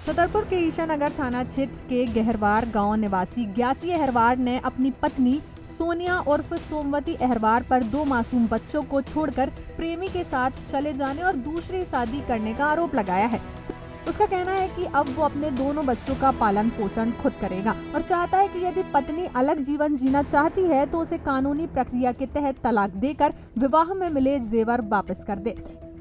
छतरपुर के ईशानगर थाना क्षेत्र के गहरवार गांव निवासी ग्यासी अहरवार ने अपनी पत्नी सोनिया उर्फ सोमवती अहरवार पर 2 मासूम बच्चों को छोड़कर प्रेमी के साथ चले जाने और दूसरी शादी करने का आरोप लगाया है। उसका कहना है कि अब वो अपने दोनों बच्चों का पालन पोषण खुद करेगा और चाहता है कि यदि पत्नी अलग जीवन जीना चाहती है तो उसे कानूनी प्रक्रिया के तहत तलाक देकर विवाह में मिले जेवर वापस कर दे।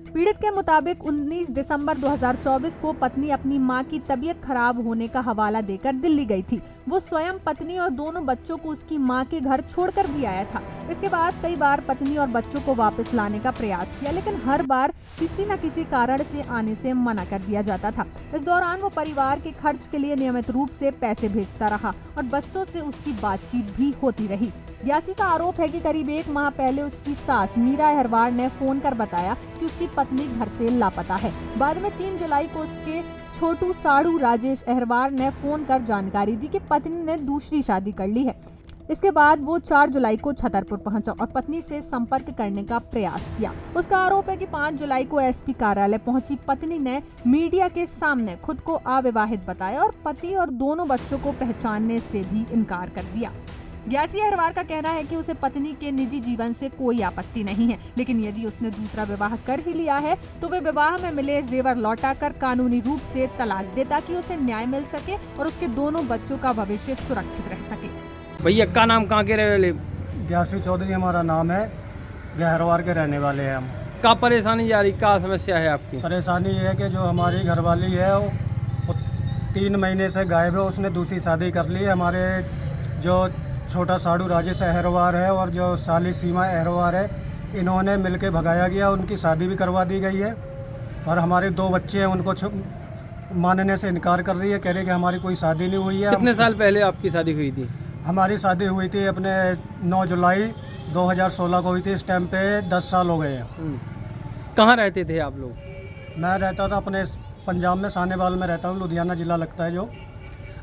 पीड़ित के मुताबिक 19 दिसंबर 2024 को पत्नी अपनी मां की तबीयत खराब होने का हवाला देकर दिल्ली गई थी। वो स्वयं पत्नी और दोनों बच्चों को उसकी मां के घर छोड़कर भी आया था। इसके बाद कई बार पत्नी और बच्चों को वापस लाने का प्रयास किया, लेकिन हर बार किसी न किसी कारण से आने से मना कर दिया जाता था। इस दौरान वो परिवार के खर्च के लिए नियमित रूप से पैसे भेजता रहा और बच्चों से उसकी बातचीत भी होती रही। ग्यासी का आरोप है कि करीब 1 माह पहले उसकी सास मीरा अहरवार ने फोन कर बताया कि उसकी पत्नी घर से लापता है। बाद में 3 जुलाई को उसके छोटू साड़ू राजेश अहरवार ने फोन कर जानकारी दी कि पत्नी ने दूसरी शादी कर ली है। इसके बाद वो 4 जुलाई को छतरपुर पहुंचा और पत्नी से संपर्क करने का प्रयास किया। उसका आरोप है कि 5 जुलाई को एसपी कार्यालय पहुंची पत्नी ने मीडिया के सामने खुद को अविवाहित बताया और पति और दोनों बच्चों को पहचानने से भी इनकार कर दिया। ग्यासी अहरवार का कहना है कि उसे पत्नी के निजी जीवन से कोई आपत्ति नहीं है, लेकिन यदि उसने दूसरा विवाह कर ही लिया है तो वे विवाह में मिले जेवर लौटाकर कानूनी रूप से तलाक दे ताकि उसे न्याय मिल सके और उसके दोनों बच्चों का भविष्य सुरक्षित रह सके। भैया का नाम कहाँ के रहने वाले? ग्यासी चौधरी हमारा नाम है, गहरवार के रहने वाले हैं हम। क्या परेशानी जा रही, क्या समस्या है आपकी? परेशानी ये है कि जो हमारी घरवाली है वो 3 महीने से गायब है। उसने दूसरी शादी कर ली है। हमारे जो छोटा साड़ू राजेश अहरवार है और जो साली सीमा अहरवार है, इन्होंने मिलके भगाया गया। उनकी शादी भी करवा दी गई है और हमारे 2 बच्चे हैं, उनको मानने से इनकार कर रही है, कह रही है कि हमारी कोई शादी नहीं हुई है। कितने साल पहले आपकी शादी हुई थी? हमारी शादी हुई थी अपने 9 जुलाई 2016 को हुई थी। इस टाइम पे 10 साल हो गए हैं। कहाँ रहते थे आप लोग? मैं रहता था अपने पंजाब में, सानेवाल में रहता हूँ, लुधियाना जिला लगता है जो।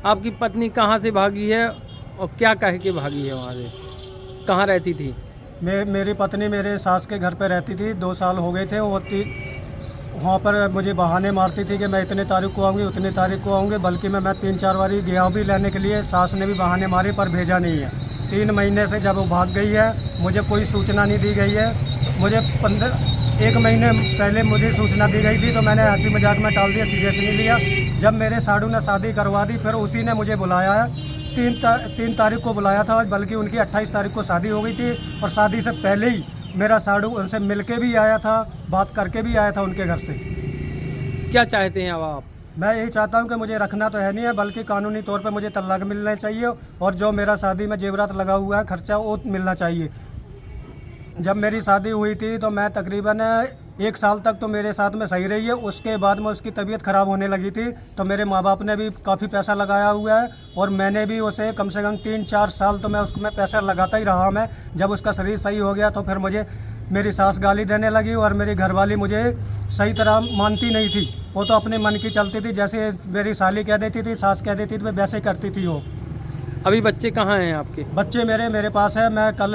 आपकी पत्नी कहाँ से भागी है और क्या कह के भागी है? वहाँ से कहाँ रहती थी? मेरी पत्नी मेरे सास के घर पे रहती थी। 2 साल हो गए थे। वो वहाँ पर मुझे बहाने मारती थी कि मैं इतने तारीख को आऊँगी, उतनी तारीख को आऊँगी। बल्कि मैं 3-4 बार गया भी लेने के लिए, सास ने भी बहाने मारे पर भेजा नहीं है। 3 महीने से जब वो भाग गई है, मुझे कोई सूचना नहीं दी गई है। मुझे 1 महीने पहले मुझे सूचना दी गई थी तो मैंने हंसी मजाक में टाल दिया, सीरियस नहीं लिया। जब मेरे साड़ू ने शादी करवा दी फिर उसी ने मुझे बुलाया है। 3 तारीख को बुलाया था, बल्कि उनकी 28 तारीख को शादी हो गई थी और शादी से पहले ही मेरा साड़ू उनसे मिलके भी आया था, बात करके भी आया था उनके घर से। क्या चाहते हैं अब आप? मैं यही चाहता हूं कि मुझे रखना तो है नहीं है, बल्कि कानूनी तौर पे मुझे तलाक मिलना चाहिए और जो मेरा शादी में जेवरात लगा हुआ है खर्चा वो मिलना चाहिए। जब मेरी शादी हुई थी तो मैं तकरीबन 1 साल तक तो मेरे साथ में सही रही है। उसके बाद में उसकी तबीयत ख़राब होने लगी थी तो मेरे माँ बाप ने भी काफ़ी पैसा लगाया हुआ है और मैंने भी उसे कम से कम 3-4 साल तो मैं उसमें पैसा लगाता ही रहा। मैं जब उसका शरीर सही हो गया तो फिर मुझे मेरी सास गाली देने लगी और मेरी घरवाली मुझे सही तरह मानती नहीं थी। वो तो अपने मन की चलती थी, जैसे मेरी साली कह देती थी, सास कह देती थी, वैसे करती थी वो। अभी बच्चे कहाँ हैं आपके? बच्चे मेरे पास है। मैं कल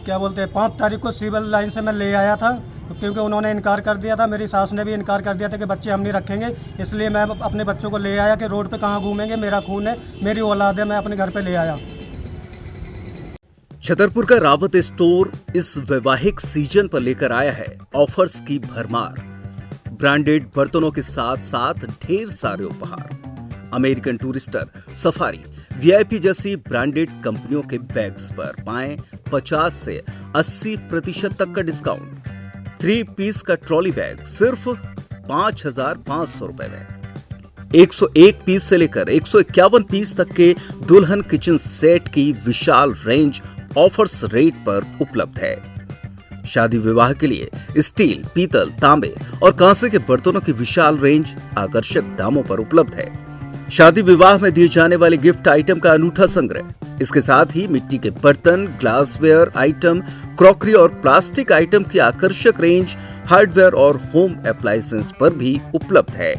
क्या बोलते हैं 5 तारीख को सिविल लाइन से मैं ले आया था क्योंकि उन्होंने इनकार कर दिया था। मेरी सास ने भी इनकार कर दिया था कि बच्चे हम नहीं रखेंगे, इसलिए मैं अपने बच्चों को ले आया कि रोड पे कहाँ घूमेंगे, मेरा खून है, मेरी औलाद है, मैं अपने घर पे ले आया। छतरपुर का रावत स्टोर इस वैवाहिक सीजन पर लेकर आया है ऑफर्स की भरमार। ब्रांडेड बर्तनों के साथ साथ ढेर सारे उपहार। अमेरिकन टूरिस्टर, सफारी, वीआईपी जैसी ब्रांडेड कंपनियों के बैग्स पर पाएं 50 से 80% तक का डिस्काउंट। 3 पीस का ट्रॉली बैग सिर्फ 5,500 रुपए में। 101 पीस से लेकर 151 पीस तक के दुल्हन किचन सेट की विशाल रेंज ऑफर्स रेट पर उपलब्ध है। शादी विवाह के लिए स्टील, पीतल, तांबे और कांसे के बर्तनों की विशाल रेंज आकर्षक दामों पर उपलब्ध है। शादी विवाह में दिए जाने वाले गिफ्ट आइटम का अनूठा संग्रह, इसके साथ ही मिट्टी के बर्तन, ग्लासवेयर आइटम, क्रॉकरी और प्लास्टिक आइटम की आकर्षक रेंज हार्डवेयर और होम अप्लायंसेस पर भी उपलब्ध है।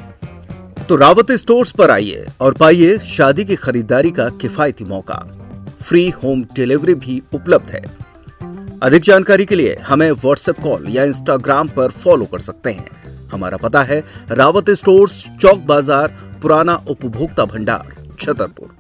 तो रावत स्टोर्स पर आइए और पाइए शादी की खरीदारी का किफायती मौका। फ्री होम डिलीवरी भी उपलब्ध है। अधिक जानकारी के लिए हमें व्हाट्सएप कॉल या इंस्टाग्राम पर फॉलो कर सकते हैं। हमारा पता है रावत स्टोर्स, चौक बाजार, पुराना उपभोक्ता भंडार, छतरपुर।